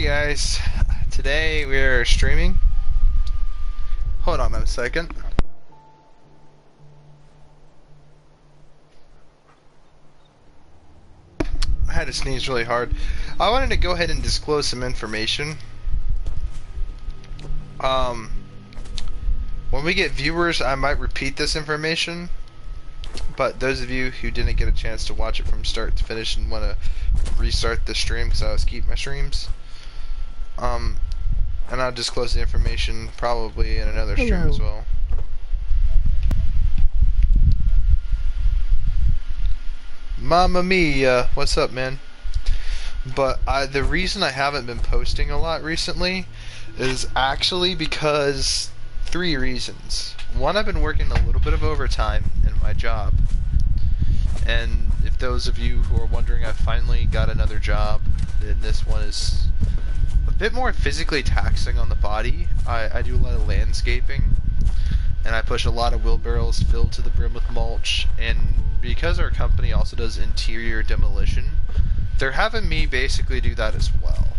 Hey guys, today we're streaming. Hold on a second. I had to sneeze really hard. I wanted to go ahead and disclose some information. Um, when we get viewers, I might repeat this information. But those of you who didn't get a chance to watch it from start to finish and want to restart the stream because I always keep my streams, and I'll disclose the information probably in another stream as well. Mamma mia, what's up, man? But the reason I haven't been posting a lot recently is actually because three reasons. One, I've been working a little bit of overtime in my job. And if those of you who are wondering, I finally got another job, then this one is a bit more physically taxing on the body. I do a lot of landscaping, and I push a lot of wheelbarrows filled to the brim with mulch, and because our company also does interior demolition, they're having me basically do that as well.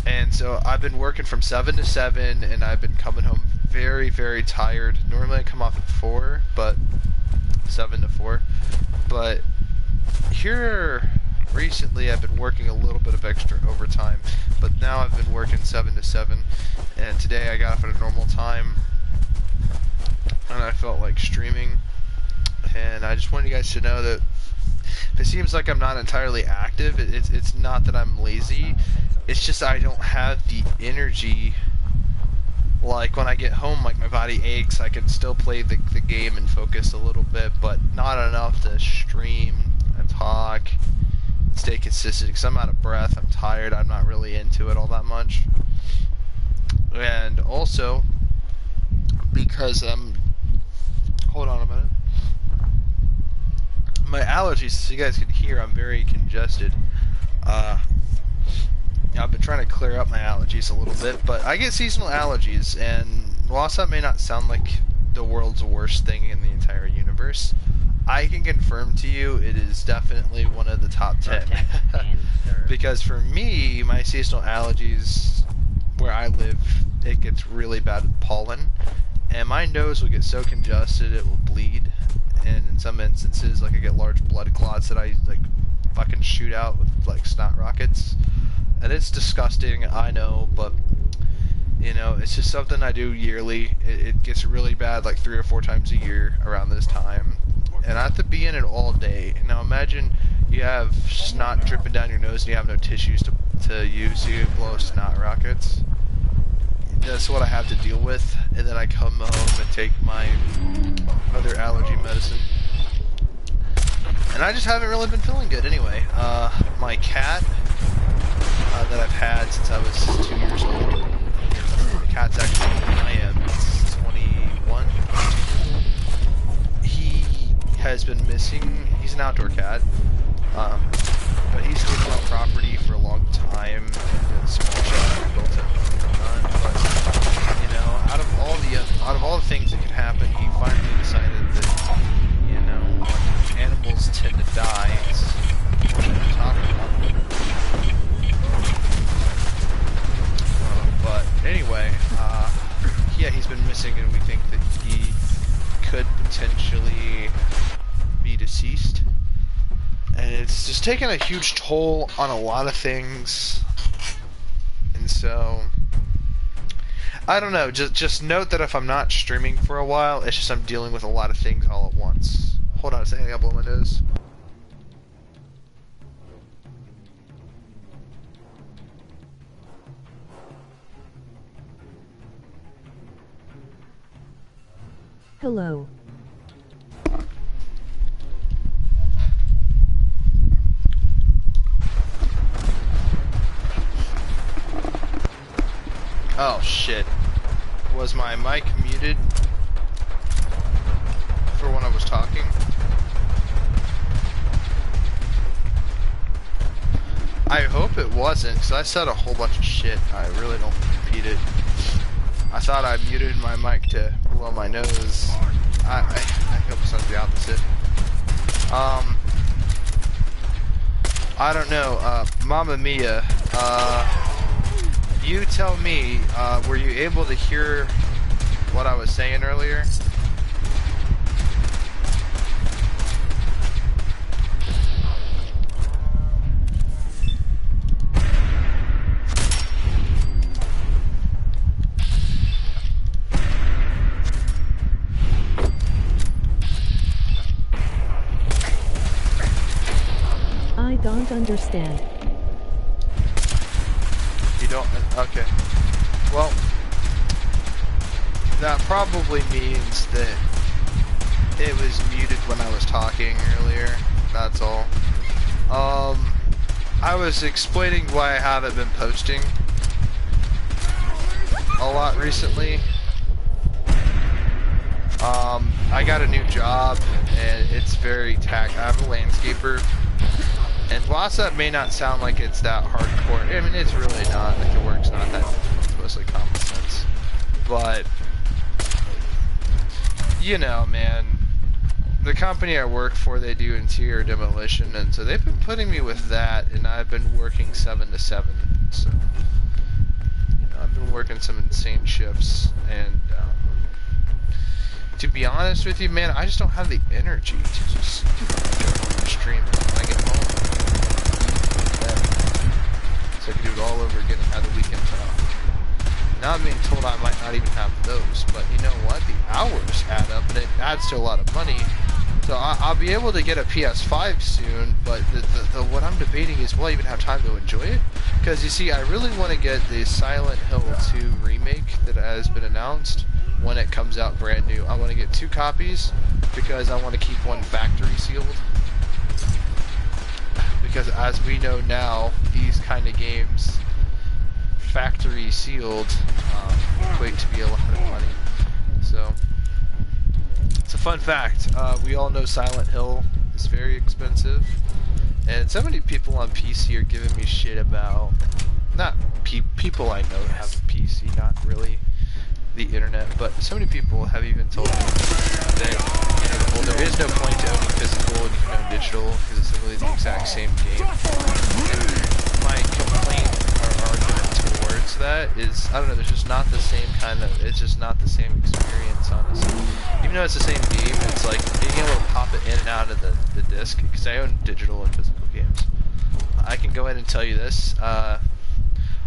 And so I've been working from 7 to 7, and I've been coming home very, very tired. Normally I come off at 4, but 7 to 4. But here recently I've been working a little bit of extra overtime, but now I've been working 7 to 7, and today I got up at a normal time, and I felt like streaming. And I just wanted you guys to know that if it seems like I'm not entirely active, it's not that I'm lazy, it's just I don't have the energy. Like when I get home, like my body aches, I can still play the game and focus a little bit, but not enough to stream and talk and stay consistent because I'm out of breath, I'm tired, I'm not really into it all that much. And also, because hold on a minute. My allergies, so you guys can hear, I'm very congested. I've been trying to clear up my allergies a little bit, but I get seasonal allergies, and whilst that may not sound like the world's worst thing in the entire universe, I can confirm to you it is definitely one of the top 10. Because for me, my seasonal allergies, where I live, it gets really bad with pollen, and my nose will get so congested it will bleed. And in some instances, like I get large blood clots that I like fucking shoot out with like snot rockets, and it's disgusting, I know, but you know, it's just something I do yearly. It gets really bad like 3 or 4 times a year around this time, and I have to be in it all day. Now imagine you have snot dripping down your nose and you have no tissues to use, so you blow snot rockets. That's what I have to deal with, and then I come home and take my other allergy medicine. And I just haven't really been feeling good anyway. My cat that I've had since I was 2 years old, the cat's actually older than I am, he's 21. He has been missing. He's an outdoor cat, but he's lived on property for a long time. Small shelter built it. But you know, out of all the things that could happen, he finally decided that, you know, when animals tend to die, it's what we're talking about. But anyway, yeah, he's been missing, and we think that he could potentially be deceased. And it's just taken a huge toll on a lot of things. And so, I don't know, just note that if I'm not streaming for a while, it's just I'm dealing with a lot of things all at once. Hold on a second, I gotta blow my nose. Hello. Oh shit. Was my mic muted for when I was talking? I hope it wasn't, because I said a whole bunch of shit. I really don't repeat it. I thought I muted my mic to blow my nose. I hope it's not the opposite. I don't know, Mamma Mia, You tell me, were you able to hear what I was saying earlier? I don't understand. You don't? Okay. Well, that probably means that it was muted when I was talking earlier. That's all. I was explaining why I haven't been posting a lot recently. I got a new job, and it's very I'm a landscaper. And whilst that may not sound like it's that hardcore, I mean, it's really not. Like, the work's not that difficult. It's mostly common sense. But, you know, man, the company I work for, they do interior demolition, and so they've been putting me with that, and I've been working 7 to 7. So, you know, I've been working some insane shifts, and to be honest with you, man, I just don't have the energy to just stream when I get home. So I can do it all over again and have the weekends off. Now I'm being told I might not even have those, but you know what? The hours add up, and it adds to a lot of money. So I'll be able to get a PS5 soon, but what I'm debating is, will I even have time to enjoy it? Because you see, I really want to get the Silent Hill 2 remake that has been announced when it comes out brand new. I want to get 2 copies because I want to keep one factory sealed. Because as we know now, these kind of games, factory sealed, equate to be a lot of money. So, it's a fun fact. We all know Silent Hill is very expensive, and so many people on PC are giving me shit about, not people I know have a PC, not really the internet, but so many people have even told me that, you know, well, there is no point to owning physical and you can own digital because it's literally the exact same game. And my complaint or argument towards that is, I don't know, there's just not the same kind of, it's just not the same experience, honestly. Even though it's the same game, it's like being able to pop it in and out of the disc, because I own digital and physical games. I can go ahead and tell you this,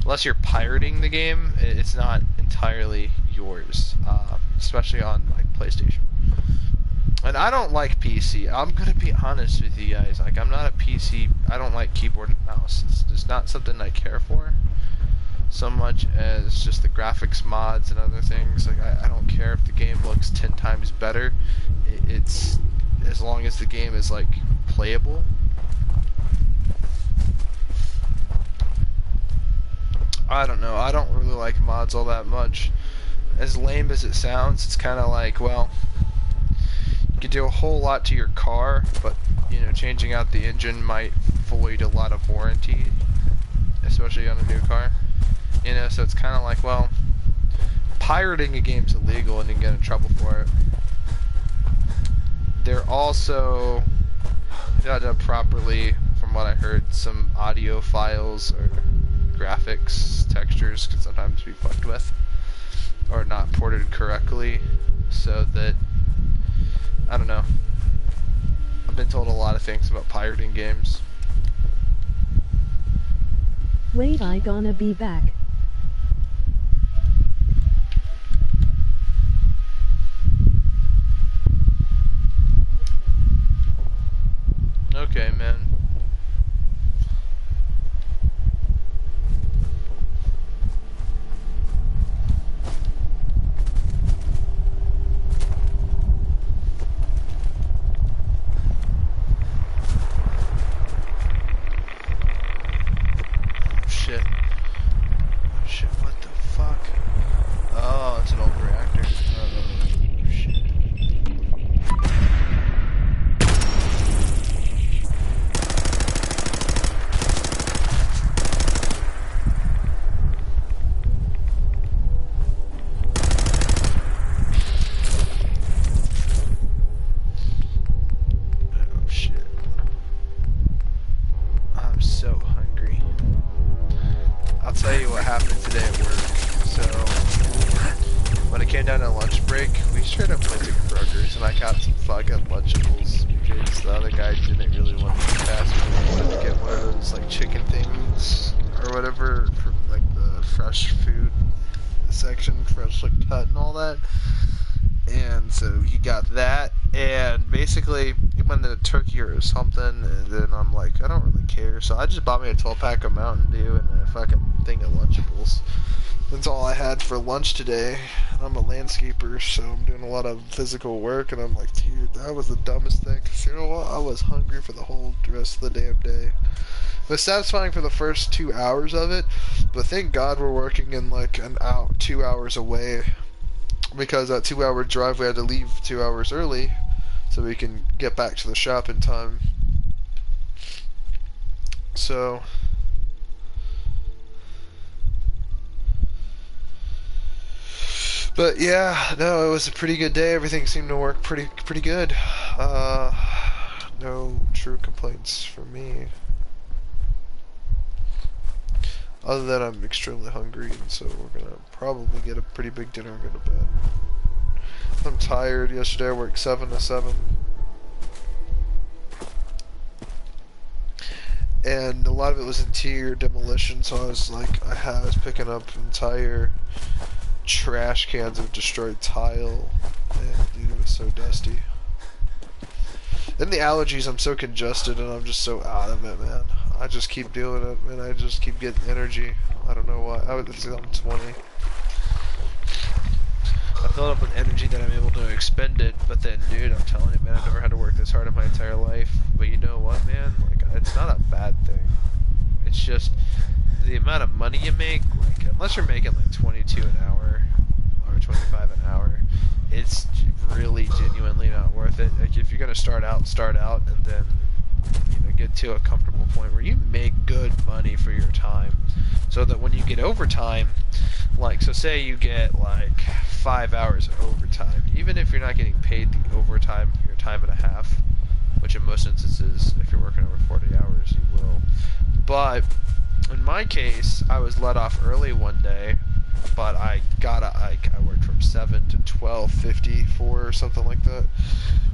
unless you're pirating the game, it's not entirely yours, especially on like PlayStation. And I don't like PC. I'm gonna be honest with you guys. Like, I'm not a PC. I don't like keyboard and mouse. It's just not something I care for so much as just the graphics mods and other things. Like, I don't care if the game looks 10 times better. It's as long as the game is like playable. I don't know. I don't really like mods all that much. As lame as it sounds, it's kind of like, well, you can do a whole lot to your car, but, you know, changing out the engine might void a lot of warranty, especially on a new car. You know, so it's kind of like, well, pirating a game's illegal and you can get in trouble for it. They're also not done properly, from what I heard, some audio files or graphics, textures can sometimes be fucked with or not ported correctly, so that, I don't know, I've been told a lot of things about pirating games. Wait, I gonna be back. Okay, man. Shit. Shit, what the fuck? Oh, it's an old reactor. Oh, shit. today at work. So when I came down to lunch break, we straight up went to Kroger's and I got some fucking Lunchables because the other guy didn't really want to eat fast food. He wanted to get one of those like chicken things or whatever from like the fresh food section, freshly cut and all that. And so he got that, and basically he wanted a turkey or something, and then I'm like, I don't really care, so I just bought me a 12-pack of Mountain Dew and a fucking thing of Lunchables. That's all I had for lunch today. I'm a landscaper, so I'm doing a lot of physical work, and I'm like, dude, that was the dumbest thing, 'cause you know what, I was hungry for the whole rest of the damn day. It was satisfying for the first 2 hours of it, but thank God we're working in like 2 hours away, because that 2-hour drive we had to leave 2 hours early so we can get back to the shop in time. So but yeah, no, it was a pretty good day. Everything seemed to work pretty good. No true complaints from me. Other than I'm extremely hungry, and so we're gonna probably get a pretty big dinner and go to bed. I'm tired. Yesterday I worked 7 to 7. And a lot of it was interior demolition, so I was picking up entire trash cans of destroyed tile, and dude, it was so dusty. Then the allergies, I'm so congested and I'm just so out of it, man. I just keep doing it, and I just keep getting energy. I don't know why. I'm 20. I fill it up with energy that I'm able to expend it, but then, dude, I'm telling you, man, I've never had to work this hard in my entire life. But you know what, man? Like, it's not a bad thing. It's just the amount of money you make, like, unless you're making like 22 an hour or 25 an hour, it's really genuinely not worth it. Like, if you're gonna start out, and then, you know, get to a comfortable point where you make good money for your time, so that when you get overtime, like, so say you get like 5 hours of overtime, even if you're not getting paid the overtime, your time and a half, which in most instances, if you're working over 40 hours, you will. But in my case, I was let off early one day, but I worked from 7 to 12:54 or something like that.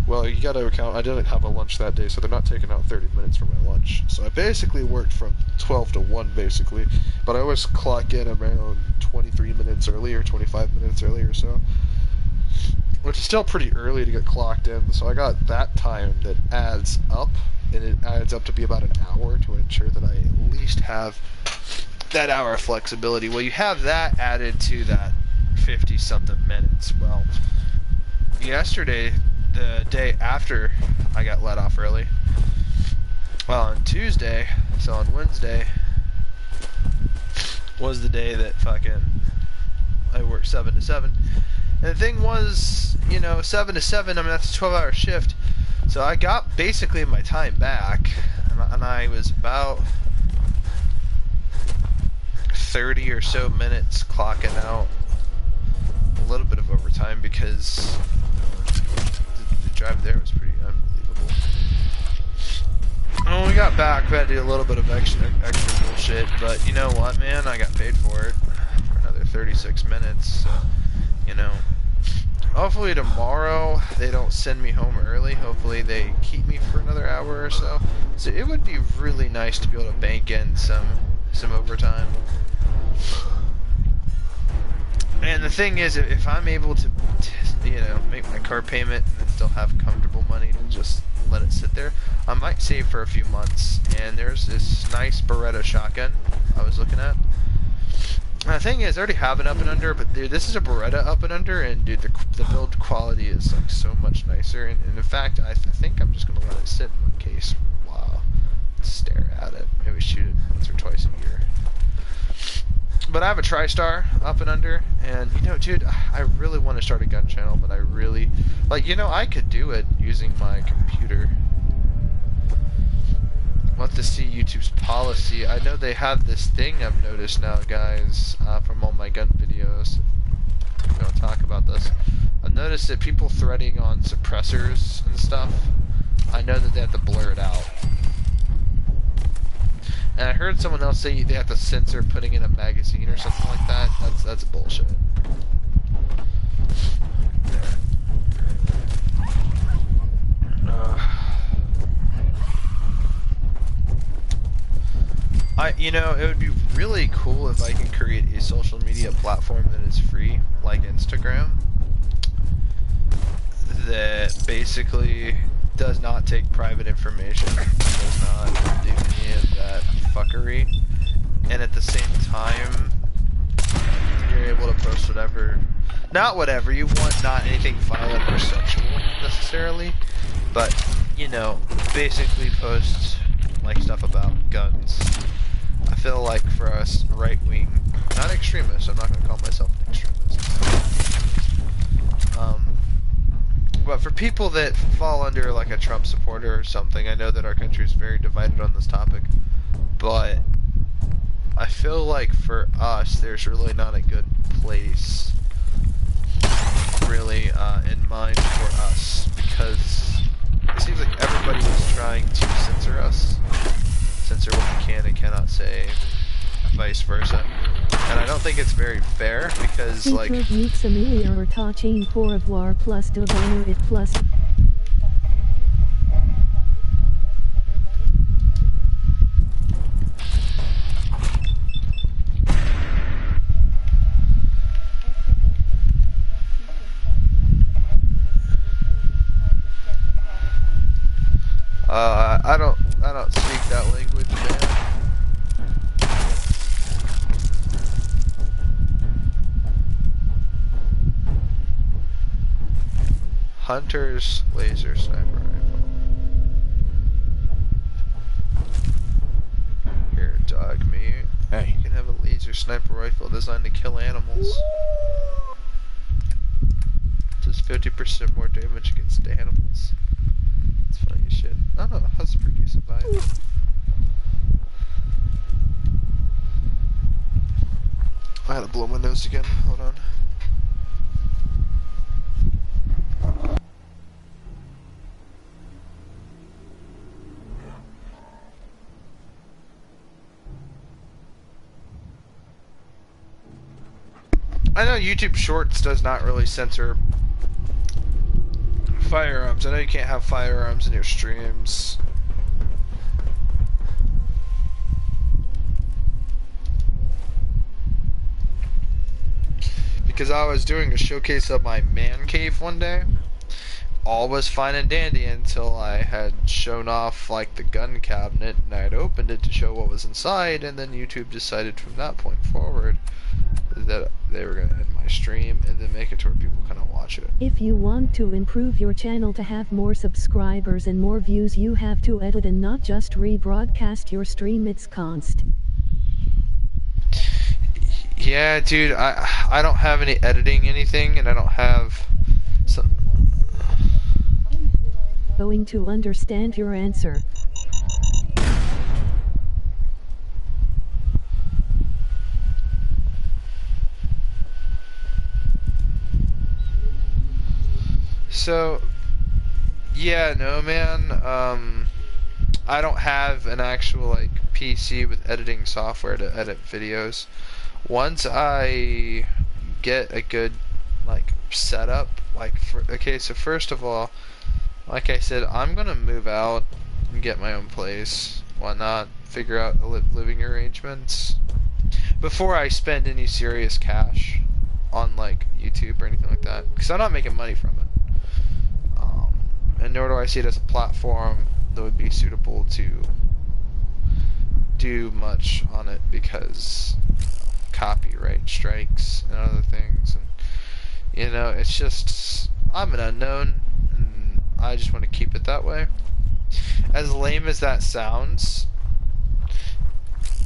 Well, you gotta account, I didn't have a lunch that day, so they're not taking out 30 minutes for my lunch. So I basically worked from 12 to 1, basically. But I always clock in around 23 minutes early or 25 minutes early or so, which is still pretty early to get clocked in. So I got that time that adds up, and it adds up to be about an hour to ensure that I at least have that hour of flexibility. Well, you have that added to that 50-something minutes. Well, yesterday, the day after I got let off early, well, on Tuesday, so on Wednesday, was the day that fucking I worked 7 to 7. And the thing was, you know, 7 to 7, I mean, that's a 12-hour shift, so I got basically my time back, and I was about 30 or so minutes clocking out a little bit of overtime, because the drive there was pretty unbelievable. When we got back, we had to do a little bit of extra bullshit, but you know what, man? I got paid for it for another 36 minutes, so, you know. Hopefully tomorrow they don't send me home early. Hopefully they keep me for another hour or so. So it would be really nice to be able to bank in some overtime. And the thing is, if I'm able to, you know, make my car payment and then still have comfortable money to just let it sit there, I might save for a few months. And there's this nice Beretta shotgun I was looking at. And the thing is, I already have an up and under, but dude, this is a Beretta up and under, and dude, the build quality is like so much nicer. And in fact, I think I'm just gonna let it sit in one case for a while, stare at it, maybe shoot it once or twice a year. But I have a TriStar up and under, and you know, dude, I really want to start a gun channel, but I really, like, you know, I could do it using my computer. I'll have to see YouTube's policy. I know they have this thing I've noticed now, guys, from all my gun videos. I'm going to talk about this. I've noticed that people threading on suppressors and stuff, I know that they have to blur it out. And I heard someone else say they have to censor putting in a magazine or something like that. That's bullshit. It would be really cool if I can create a social media platform that is free, like Instagram, that basically does not take private information, does not do any of that fuckery, and at the same time, you're able to post whatever, not whatever you want, not anything violent or sexual necessarily, but, basically post, like, stuff about guns. I feel like for us right-wing, not extremists, I'm not going to call myself an extremist, but for people that fall under like a Trump supporter or something, I know that our country is very divided on this topic, but I feel like for us, there's really not a good place really in mind for us, because it seems like everybody is trying to censor us. Censor what we can and cannot say, vice versa. And I don't think it's very fair because, like... I don't speak that language, man. Hunter's laser sniper rifle. Here, dog me. Hey. You can have a laser sniper rifle designed to kill animals. It does 50% more damage against animals. It's funny as shit. I don't know, that's a pretty decent vibe. I had to blow my nose again. Hold on. I know YouTube Shorts does not really censor firearms. I know you can't have firearms in your streams. Because I was doing a showcase of my man cave one day. All was fine and dandy until I had shown off like the gun cabinet and I had opened it to show what was inside, and then YouTube decided from that point forward that they were going to end my stream and then make it to where people kind of watch it. If you want to improve your channel to have more subscribers and more views, you have to edit and not just rebroadcast your stream. It's const. Yeah, dude, I don't have any editing anything, and I don't have some... Going to understand your answer. So, yeah, no, man, I don't have an actual, like, PC with editing software to edit videos. Once I get a good, like, setup, like, okay, so first of all, like I said, I'm gonna move out and get my own place, whatnot, figure out living arrangements, before I spend any serious cash on, like, YouTube or anything like that, because I'm not making money from it. And nor do I see it as a platform that would be suitable to do much on it because copyright strikes and other things. And, it's just, I'm an unknown, and I just want to keep it that way. As lame as that sounds,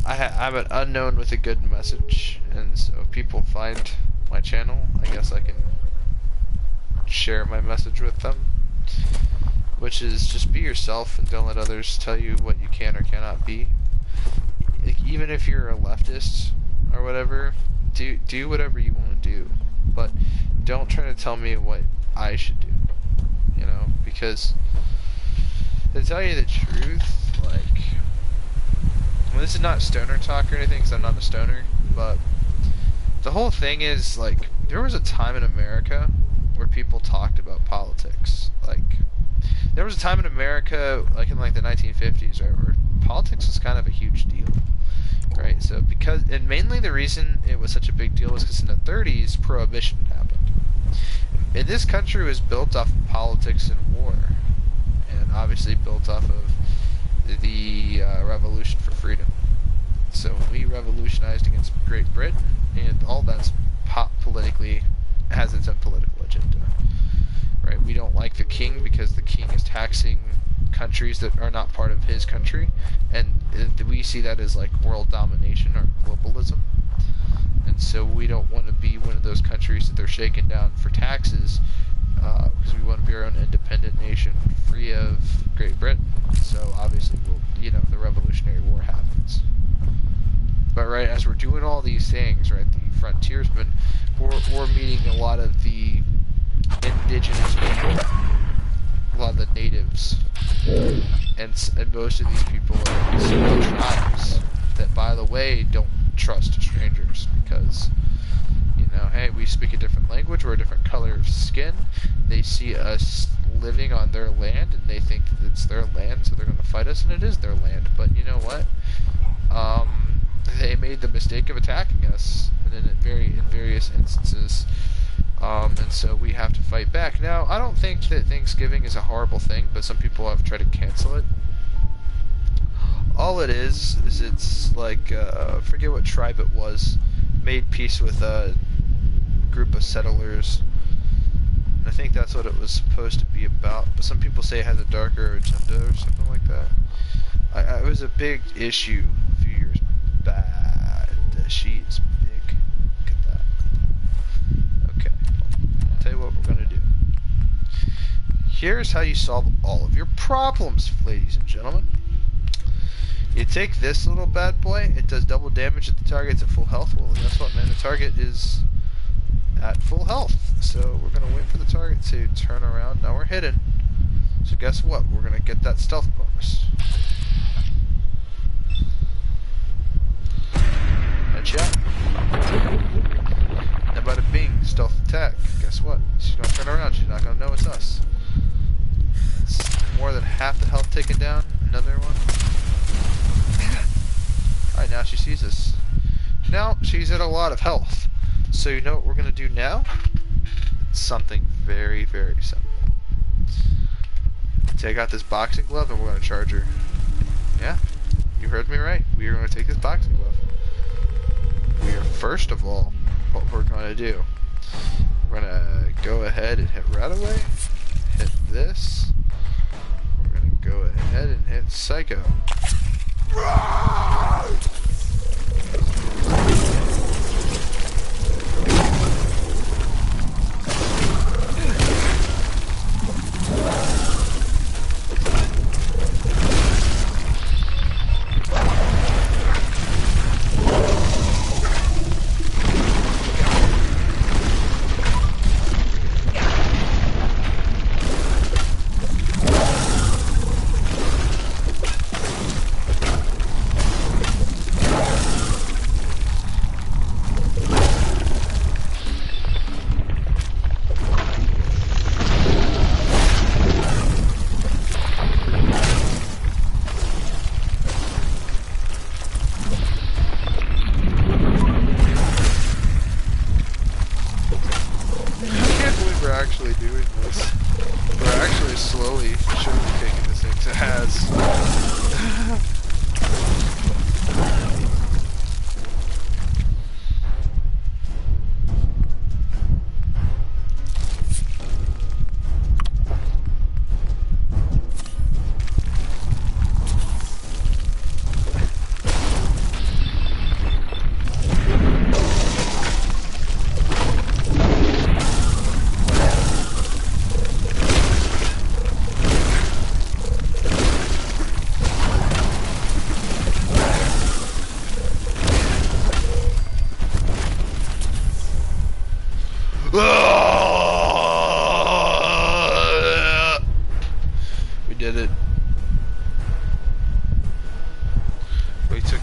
I'm an unknown with a good message, and so if people find my channel, I guess I can share my message with them. Which is just be yourself and don't let others tell you what you can or cannot be. Like, even if you're a leftist or whatever, do whatever you want to do, but don't try to tell me what I should do. Because to tell you the truth, like, Well, this is not stoner talk or anything, because I'm not a stoner, but the whole thing is, like, there was a time in America where people talked about politics. Like, there was a time in America, like in like the 1950s, right, where politics was kind of a huge deal, right? So and mainly the reason it was such a big deal was because in the 30s, Prohibition happened. And this country was built off of politics and war, and obviously built off of the Revolution for Freedom. So we revolutionized against Great Britain, and all that's politically has its own political agenda. Right? We don't like the king because the king is taxing countries that are not part of his country, and we see that as like world domination or globalism. And so we don't want to be one of those countries that they're shaking down for taxes, because we want to be our own independent nation, free of Great Britain. So obviously, the Revolutionary War happens. But right as we're doing all these things, right, the frontiersmen, we're meeting a lot of the indigenous people, a lot of the natives, and most of these people are small tribes that, by the way, don't trust strangers because, hey, we speak a different language, we're a different color of skin. They see us living on their land, and they think that it's their land, so they're going to fight us, and it is their land. But you know what? They made the mistake of attacking us, and in various instances. And so we have to fight back. Now, I don't think that Thanksgiving is a horrible thing, but some people have tried to cancel it. All it is it's like, forget what tribe it was, made peace with a group of settlers. And I think that's what it was supposed to be about, but some people say it has a darker agenda or something like that. It was a big issue a few years back. She is big. Look at that. Okay. I'll tell you what we're going to do. Here's how you solve all of your problems, ladies and gentlemen. You take this little bad boy, it does double damage if the target's at full health. Well, guess what, man? The target is at full health. So we're going to wait for the target to turn around. Now we're hidden. So guess what? We're going to get that stealth bonus. Headshot. Now bada bing, stealth attack. Guess what? She's going to turn around. She's not going to know it's us. It's more than half the health taken down. Another one. Alright, now she sees us. Now she's at a lot of health. So you know what we're going to do now? Something very, very simple. Take out this boxing glove and we're going to charge her. Yeah, you heard me right. We are going to take this boxing glove. We are, first of all, what we're going to do, we're going to go ahead and hit right away. Hit this. We're going to go ahead and hit Psycho.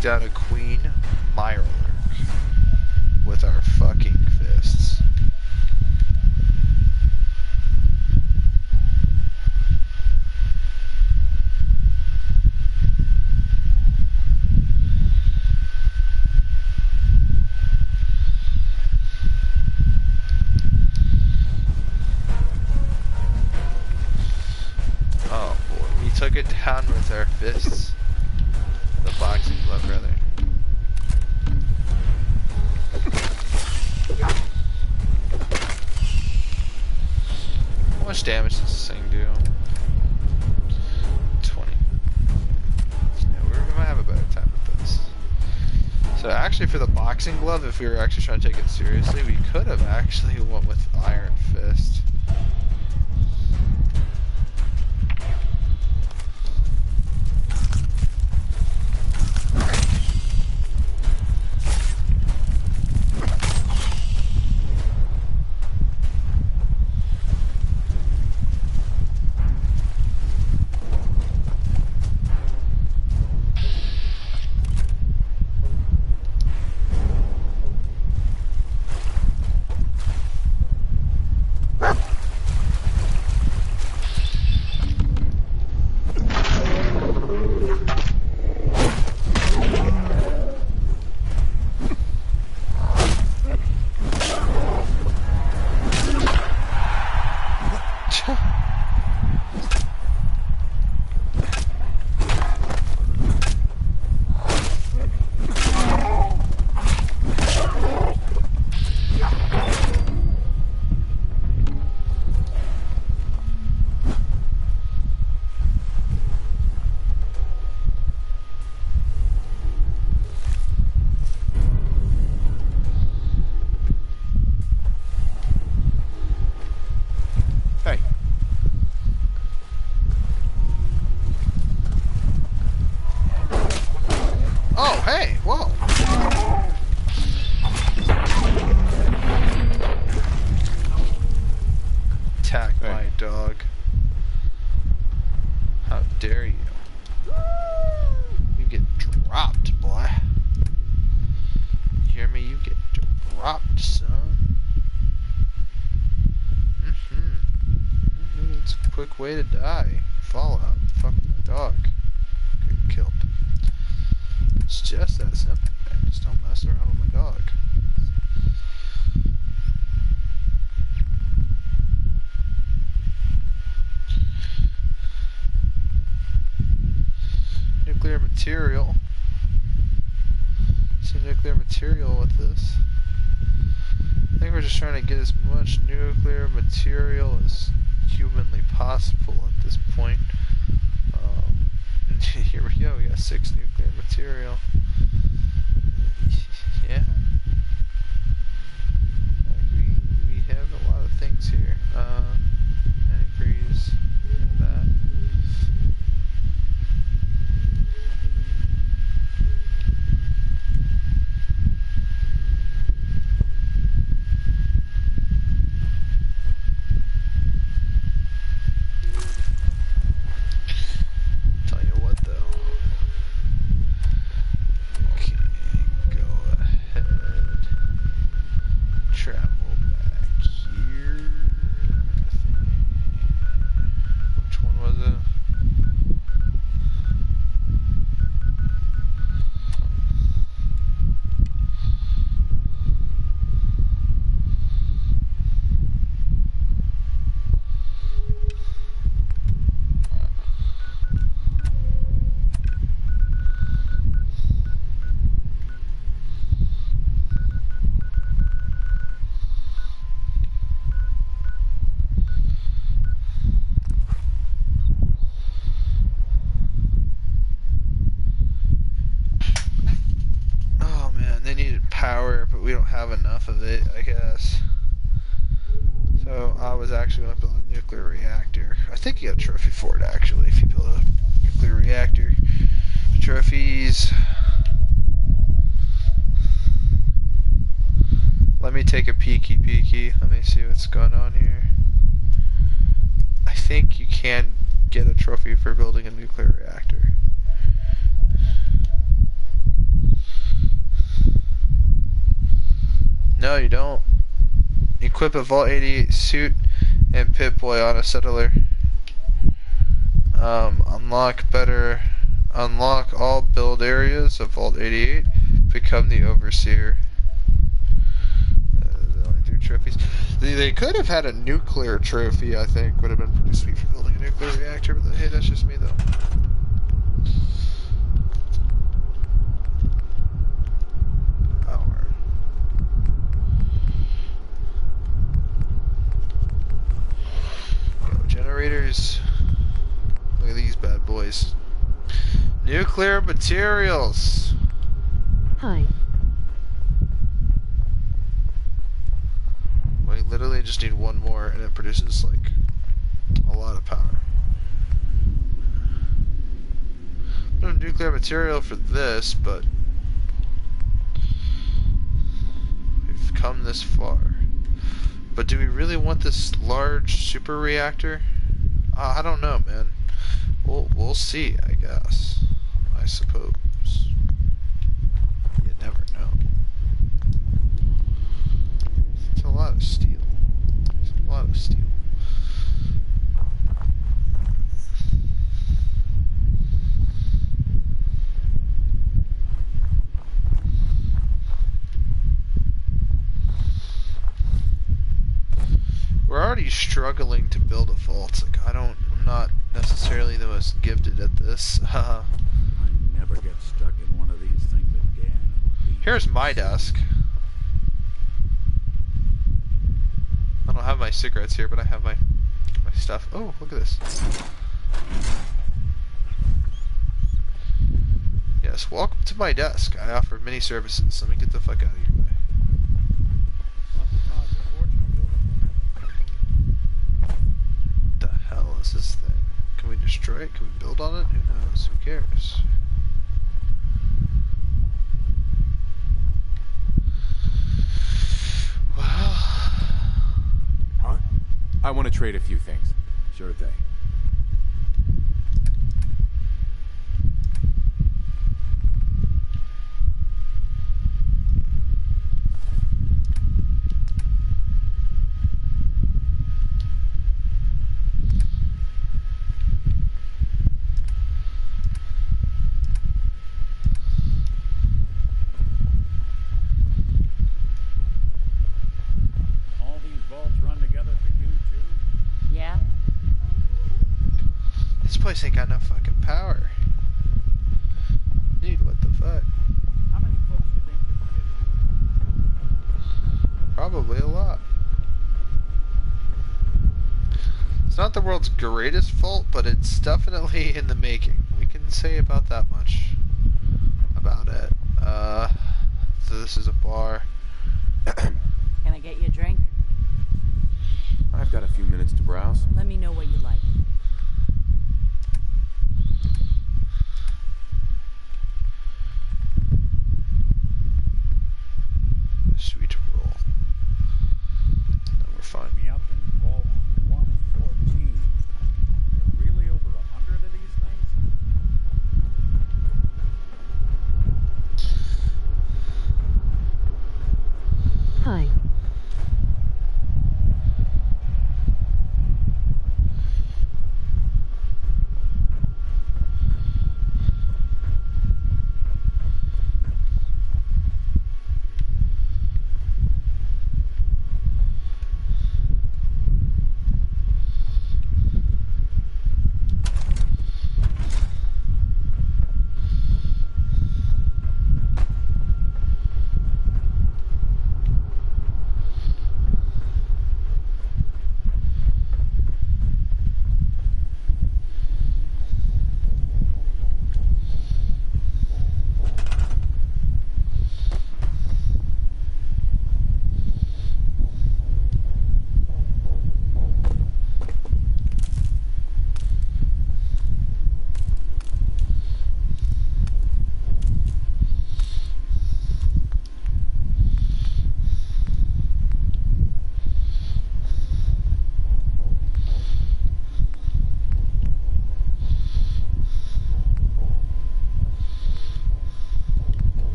down a queen Mirelurk with our fucking fists. Oh boy, we took it down with our fists. The boxing glove, rather. How much damage does this thing do? 20. Yeah, we're gonna have a better time with this. So actually for the boxing glove, if we were actually trying to take it seriously, we could have actually went with Iron Fist. Oh, hey, whoa. Attack my dog. How dare you? You get dropped, boy. You hear me? You get dropped, son. It's a quick way to die. Fallout. Fuck with my dog. Get killed. It's just that simple, man. Just don't mess around with my dog. Nuclear material. Some nuclear material with this. I think we're just trying to get as much nuclear material as humanly possible at this point. Here we go, we got 6 nuclear material. Yeah. Like we have a lot of things here. Antifreeze, that. Power, but we don't have enough of it, I guess. So I was actually going to build a nuclear reactor. I think you get a trophy for it, actually, if you build a nuclear reactor. Trophies. Let me take a peeky. Let me see what's going on here. I think you can get a trophy for building a nuclear reactor. No, you don't. Equip a Vault 88 suit and Pip-Boy on a settler. Unlock all build areas of Vault 88. Become the Overseer. Only 3 trophies. They could have had a nuclear trophy, I think. Would have been pretty sweet for building a nuclear reactor, but hey, that's just me though. Power. Go, generators. Look at these bad boys. Nuclear materials. Hi. We literally just need one more and it produces like a lot of power. No nuclear material for this, but we've come this far. But do we really want this large super reactor? I don't know, man. We'll see, I guess. I suppose. You never know. It's a lot of steel. It's a lot of steel. We're already struggling to build a vault. Like, I'm not necessarily the most gifted at this. I never get stuck in one of these things again. Here's my desk. I don't have my cigarettes here, but I have my stuff. Oh, look at this. Yes, welcome to my desk. I offer many services. Let me get the fuck out of your way. What the hell is this thing? Can we destroy it? Can we build on it? Who knows? Who cares? Well... Huh? I want to trade a few things. Sure thing. This place ain't got no fucking power. Dude, what the fuck? How many folks do you think could fit? Probably a lot. It's not the world's greatest vault, but it's definitely in the making. We can say about that much about it. So this is a bar. Can I get you a drink? I've got a few minutes to browse. Let me know what you like. Sweet roll. No, we're fine. Me up in Vault 114. There are really over 100 of these things? Hi.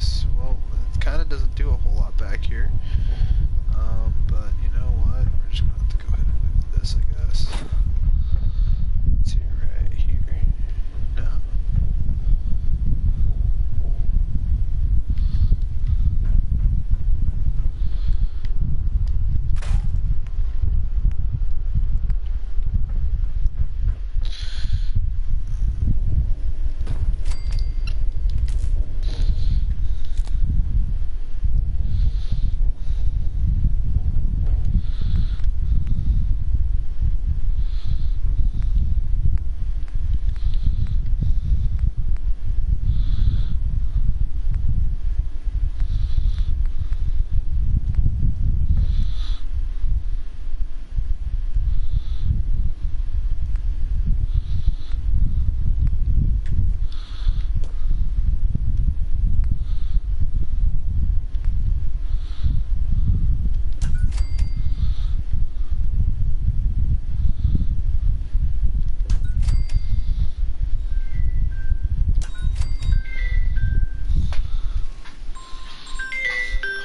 miscellaneous. Well, it kind of doesn't do a whole lot back here. But you know what? We're just gonna have to go ahead and move this, I guess. To right here. No.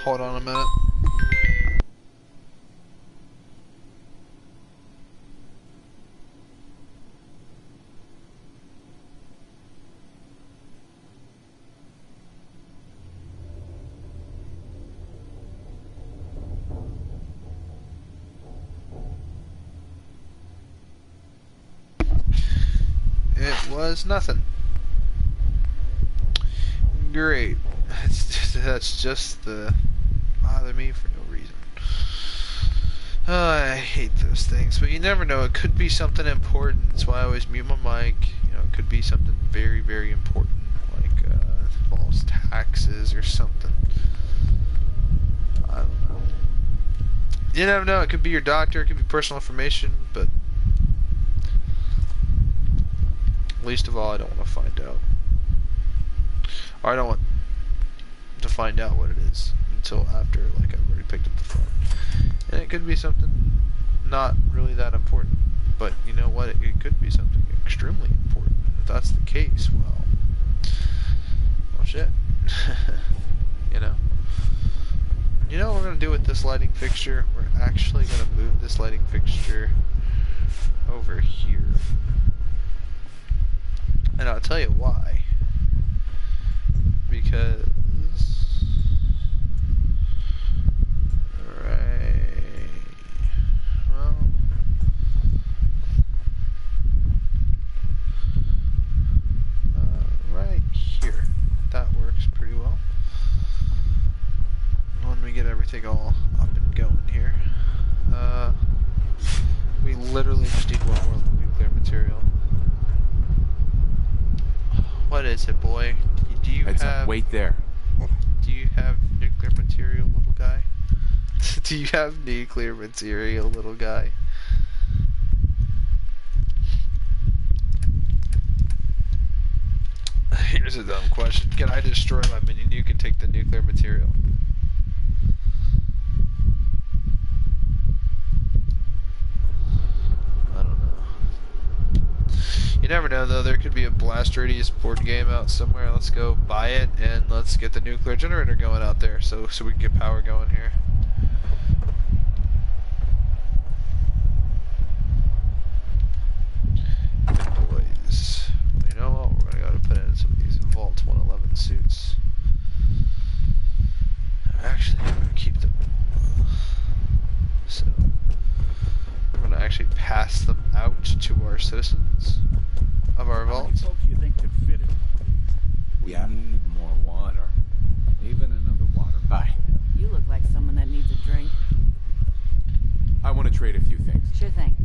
Hold on a minute. It was nothing. Great. That's just the bother me for no reason. I hate those things, but you never know. It could be something important. That's why I always mute my mic. You know, it could be something very, very important, like false taxes or something. I don't know. You never know. It could be your doctor. It could be personal information, but least of all, I don't want to find out. Or I don't want to find out what it is until after, like, I've already picked up the phone. And it could be something not really that important, but you know what? It could be something extremely important. If that's the case, well shit. You know? You know what we're going to do with this lighting fixture? We're actually going to move this lighting fixture over here. And I'll tell you why. Because right here. That works pretty well. When we get everything all up and going here. We literally just need one more nuclear material. What is it, boy? Do you Heads have... up, wait there. Do you have nuclear material, little guy? Do you have nuclear material, little guy? Here's a dumb question. Can I destroy my minion? You can take the nuclear material. I don't know. You never know, though. There could be a Blast Radius board game out somewhere. Let's go buy it, and let's get the nuclear generator going out there so we can get power going here. Good boys. You know what? We're going to put in some of these Vault 111 suits. Actually, I'm going to keep them. So, we're going to actually pass them out to our citizens of our How many vault. folks do you think could fit in one of these? We need more water. Even another water. Hi. You look like someone that needs a drink. I want to trade a few things. Sure thing.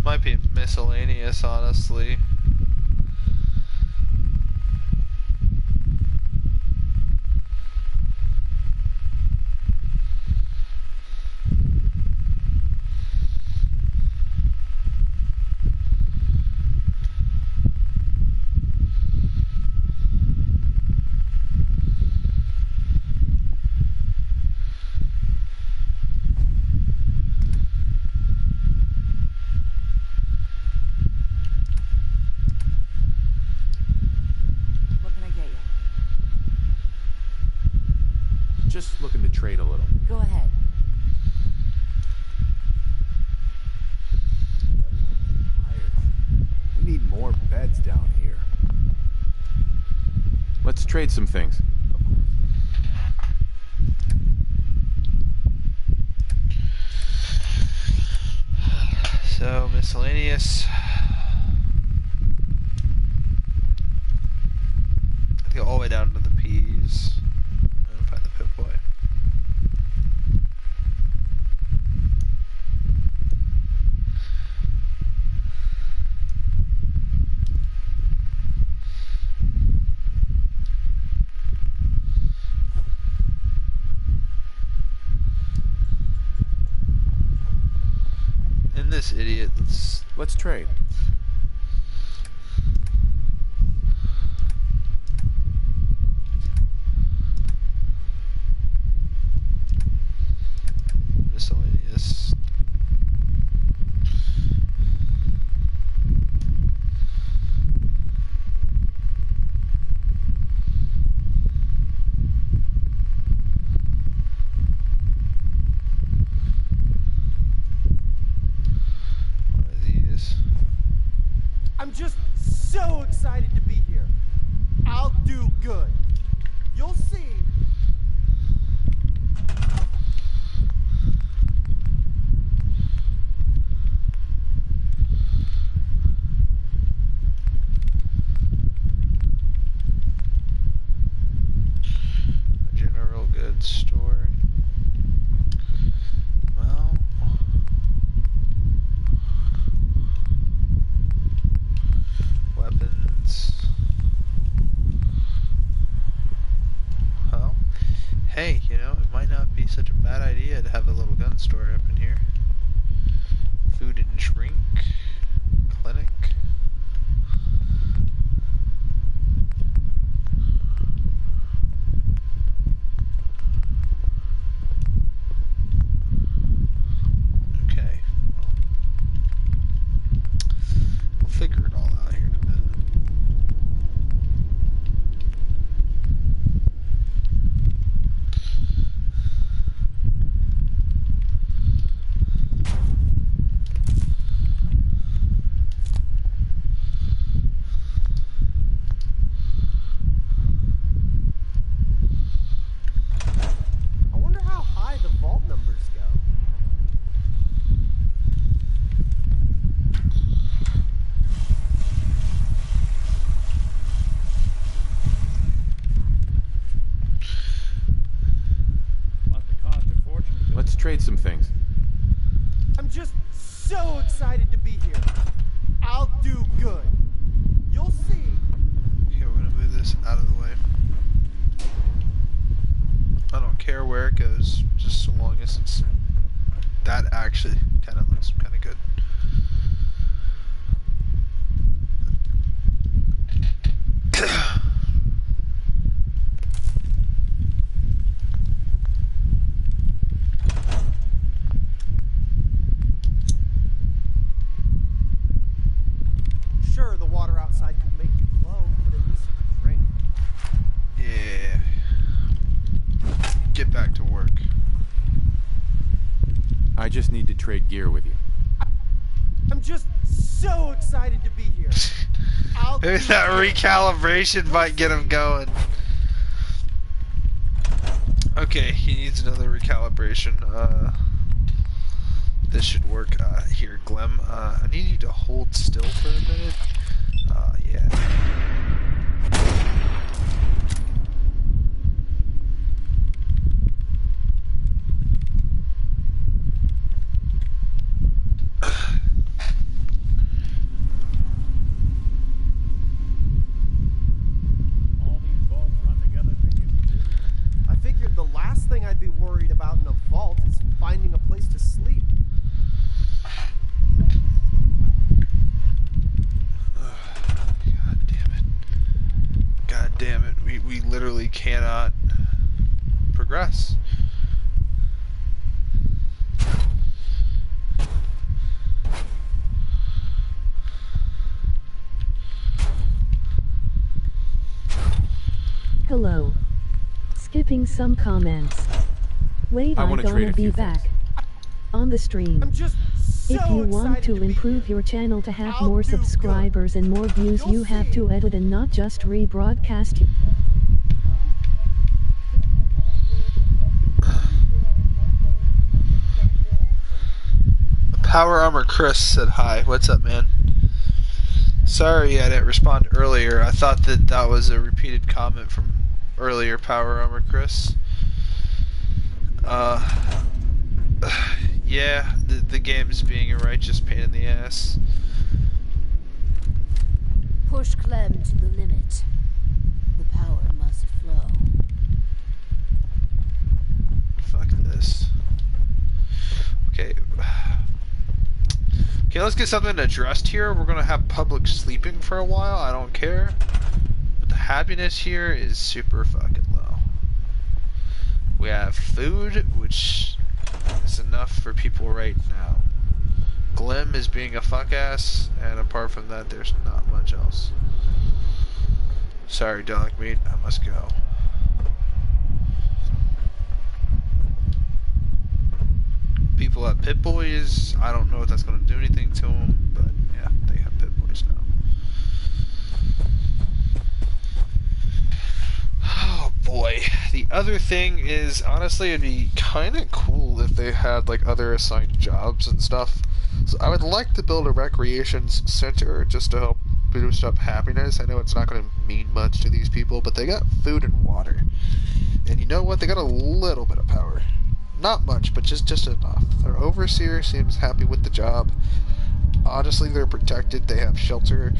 Might be miscellaneous, honestly. Just looking to trade a little. Go ahead. We need more beds down here. Let's trade some things. Of course. So, miscellaneous. I go all the way down to the P's. And find the Pip-Boy. And this idiot, Let's trade. miscellaneous. One of these. I'm just so excited to be here. I'll do good. You'll see. General goods store. Well, weapons. Well, hey, you know, it might not be such a bad idea to have a little gun store up in here. Food and shrink. Clinic. Okay. Well, we'll figure it all out here in a minute. I wonder how high the vault numbers go. Must have cost a fortune to build. Let's trade some things. I'm just so excited to be here. I'll do good. You'll see. Okay, we're gonna move this out of the way. I don't care where it goes, just so long as it's... That actually kind of looks kind of good. Sure, the water outside could make you glow, but at least you could drink. Yeah. Get back to work. I just need to trade gear with you. I'm just so excited to be here. I'll Maybe do that good. recalibration might get him going. Okay, he needs another recalibration. This should work. Here, Glem. I need you to hold still for a minute. Yeah. All these vaults run together for you, too. I figured the last thing I'd be worried about in a vault is finding a place to sleep. God damn it. God damn it. We literally cannot progress. Hello. Skipping some comments. Wait, I I'm wanna trade gonna a be few back on the stream. I'm just so If you want excited to be improve here. your channel to have I'll more do good. subscribers and more views, You'll you have see. to edit and not just rebroadcast. Power Armor Chris said hi. What's up, man? Sorry I didn't respond earlier. I thought that was a repeated comment from earlier, Power Armor Chris. Yeah, the game's being a righteous pain in the ass. Push Clem to the limit. The power must flow. Fuck this. Okay. Okay, let's get something addressed here. We're gonna have public sleeping for a while. I don't care. But the happiness here is super fucking low. We have food, which is enough for people right now. Glim is being a fuck ass, and apart from that, there's not much else. Sorry, dog meat, I must go. People have pit boys. I don't know if that's going to do anything to them, but yeah, they have pit boys now. Oh boy. The other thing is, honestly, it'd be kind of cool if they had like other assigned jobs and stuff. So I would like to build a recreations center just to help boost up happiness. I know it's not going to mean much to these people, but they got food and water. And you know what? They got a little bit of power. Not much, but just enough. Their overseer seems happy with the job. Honestly, they're protected. They have shelter.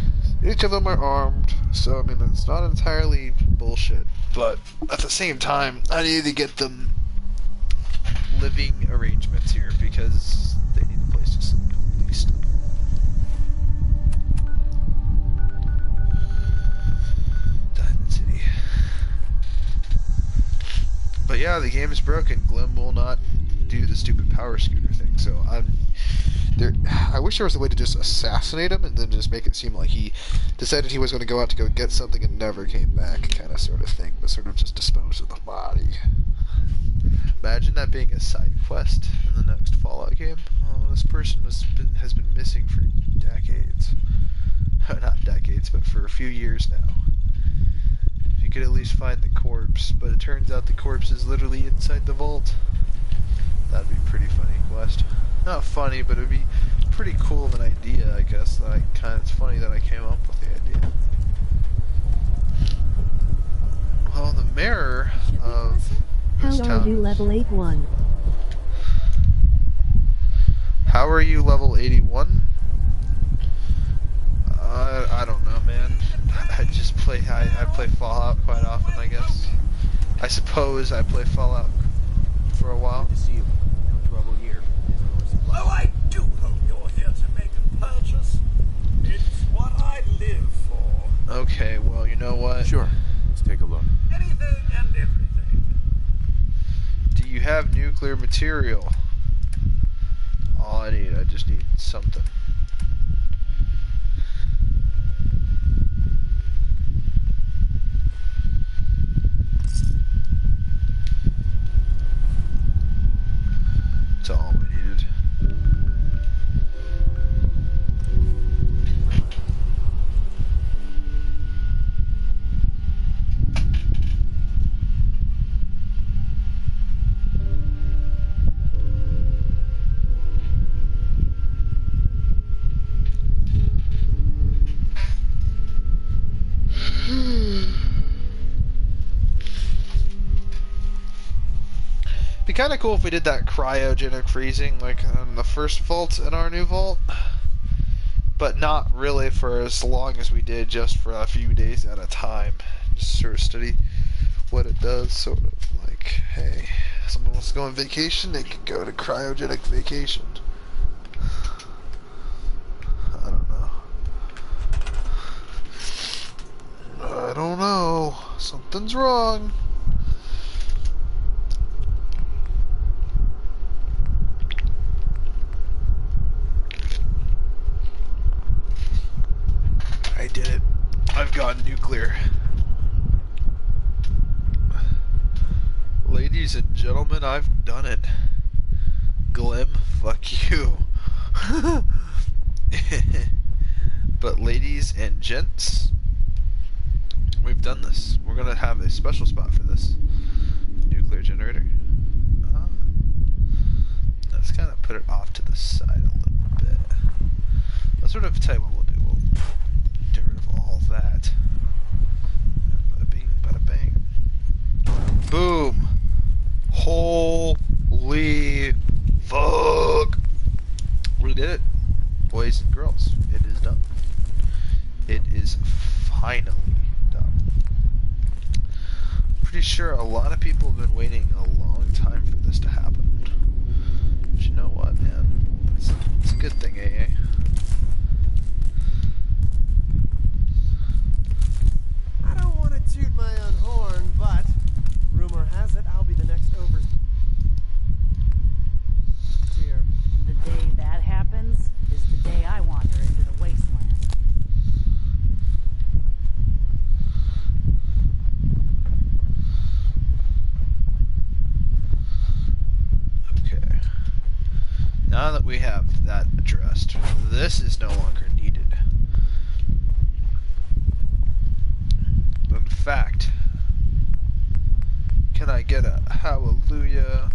Each of them are armed. So, I mean, it's not entirely bullshit. But at the same time, I need to get them living arrangements here because they need a place to sleep, at least. Diamond City. But yeah, the game is broken. Glim will not do the stupid power scooter thing. So I wish there was a way to just assassinate him and then just make it seem like he decided he was going to go out to go get something and never came back, kind of sort of thing, but sort of just dispose of the body. Imagine that being a side quest in the next Fallout game. Oh, this person has been missing for decades. Not decades, but for a few years now. You could at least find the corpse, but it turns out the corpse is literally inside the vault. That'd be pretty funny quest. Not funny, but it'd be pretty cool of an idea, I guess. It's funny that I came up with the idea. Well, the mayor of this How town. are you level 81? How are you level 81? I don't know, man. I just play. I play Fallout quite often, I guess. I suppose I play Fallout for a while. Good to see you. No trouble here. Well, I do hope you're here to make a purchase. It's what I live for. Okay, well, you know what? Sure. Let's take a look. Anything and everything. Do you have nuclear material? All I just need something. That's all we needed. Be kind of cool if we did that cryogenic freezing like in the first vault in our new vault, but not really for as long as we did, just for a few days at a time. Just sort of study what it does, sort of like, hey, someone wants to go on vacation, they can go to cryogenic vacation. I don't know. I don't know. Something's wrong. I did it. I've gone nuclear. Ladies and gentlemen, I've done it. Glim, fuck you. But ladies and gents, we've done this. We're gonna have a special spot for this. Nuclear generator. Let's kind of put it off to the side a little bit. Let's sort of tell you what we'll do. We'll get rid of all that. Bada bing, bada bang. Boom! Holy fuck! We did it, boys and girls. It is done. It is finally done. Pretty sure a lot of people have been waiting a long time for this to happen. But you know what, man? It's a good thing, AA. I don't want to toot my own horn, but rumor has it I'll be the next overseer. The day that happens is the day I wander into the wasteland. Okay. Now that we have that addressed, this is no longer needed. In fact, can I get a hallelujah?